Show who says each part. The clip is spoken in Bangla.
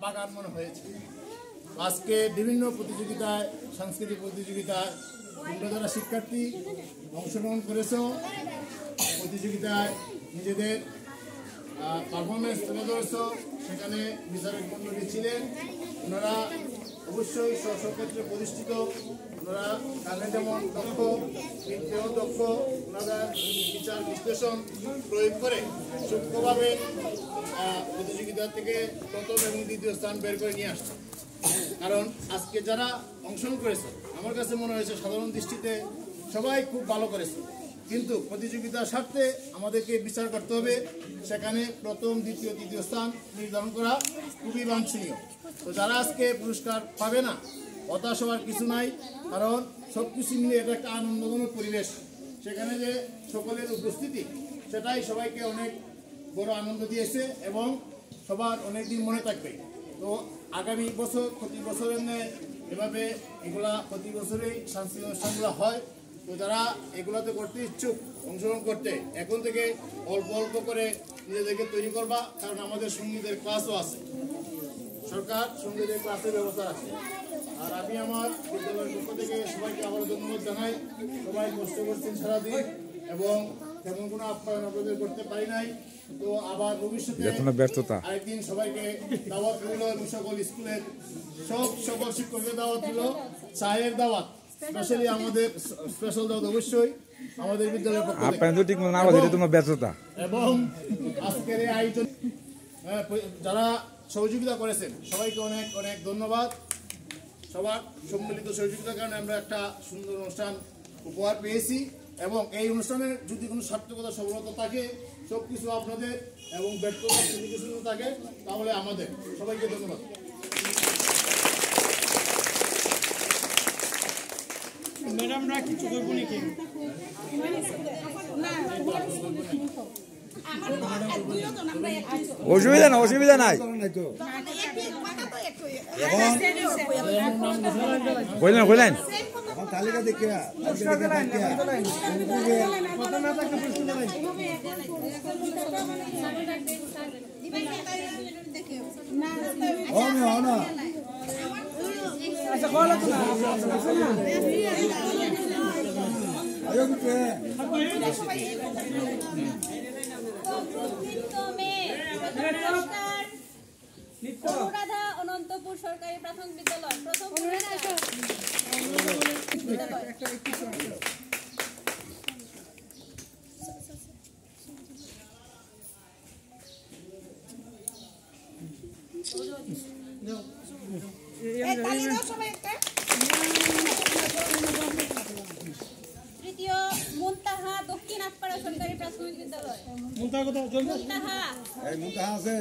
Speaker 1: আগমন হয়েছে। আজকে বিভিন্ন প্রতিযোগিতায়, সাংস্কৃতিক প্রতিযোগিতায় তোমরা যারা শিক্ষার্থী অংশগ্রহণ করেছ, প্রতিযোগিতায় নিজেদের পারফরমেন্স তুলে ধরেছ, সেখানে বিচারক মণ্ডলী ছিলেন। ওনারা অবশ্যই স্বক্ষেত্রে প্রতিষ্ঠিত, ওনারা গানে যেমন দক্ষ, নৃত্যেও দক্ষ, ওনারা বিচার বিশ্লেষণ প্রয়োগ করে সূক্ষ্মভাবে প্রতিযোগিতা থেকে প্রথম এবং দ্বিতীয় স্থান বের করে নিয়ে আসছে। কারণ আজকে যারা অংশগ্রহণ করেছে আমার কাছে মনে হয়েছে সাধারণ দৃষ্টিতে সবাই খুব ভালো করেছে, কিন্তু প্রতিযোগিতার স্বার্থে আমাদেরকে বিচার করতে হবে, সেখানে প্রথম দ্বিতীয় তৃতীয় স্থান নির্ধারণ করা খুবই বাঞ্ছনীয়। তো যারা আজকে পুরস্কার পাবে না, হতাশ হওয়ার কিছু নাই, কারণ সব কিছু মিলে এটা একটা আনন্দঘন পরিবেশ। সেখানে যে সকলের উপস্থিতি সেটাই সবাইকে অনেক বড় আনন্দ দিয়েছে এবং সবার অনেক দিন মনে থাকবে। তো আগামী বছর প্রতি বছরের ন্যায় এভাবে এগুলা প্রতি বছরেই সাংস্কৃতিক অনুষ্ঠানগুলো হয়। তো যারা এগুলাতে করতে ইচ্ছুক, অংশগ্রহণ করতে, এখন থেকে অল্প অল্প করে নিজেদেরকে তৈরি করবা, কারণ আমাদের সঙ্গীতের ক্লাসও আছে, সরকার সঙ্গীতের ক্লাসের ব্যবস্থা আছে। আর আমি আমার বিদ্যালয়ের পক্ষ থেকে সবাইকে আবার ধন্যবাদ জানাই। সবাই কষ্ট করছেন সারাদিন এবং তেমন কোনো আপ্যায়ন আপনাদের করতে পারি নাই। তো আবার ভবিষ্যতে আরেকদিন সবাইকে দাওয়াত রইল এবং সকল স্কুলের সকল শিক্ষকদের দাওয়াত রইল, চায়ের দাওয়াত, স্পেশালি আমাদের স্পেশাল দাওয়াত অবশ্যই আমাদের বিদ্যালয়ের পক্ষ থেকে। এবং আজকের এই আয়োজন যারা সহযোগিতা করেছেন সবাইকে অনেক অনেক ধন্যবাদ। সবার সম্মিলিত সহযোগিতার কারণে আমরা একটা সুন্দর অনুষ্ঠান উপহার পেয়েছি এবং এই অনুষ্ঠানের যদি কোনো সার্থকতা সফলতা থাকে, সব কিছু আপনাদের এবং ব্যর্থতা যদি কিছু থাকে তাহলে আমাদের। সবাইকে ধন্যবাদ।
Speaker 2: ম্যাডামরা কিছু করবো নাকি?
Speaker 3: অসুবিধা না, অসুবিধা নাই। বললেন বললেন
Speaker 4: তালিকা দেখে
Speaker 5: অনুরাধা অনন্তপুর সরকারি প্রাথমিক বিদ্যালয় প্রথম তৃতীয় মুনতাহা দক্ষিণ আটপাড়া সরকারি প্রাথমিক বিদ্যালয়।
Speaker 2: মুনতাহা কোথায়?
Speaker 5: মুনতাহা
Speaker 4: আছে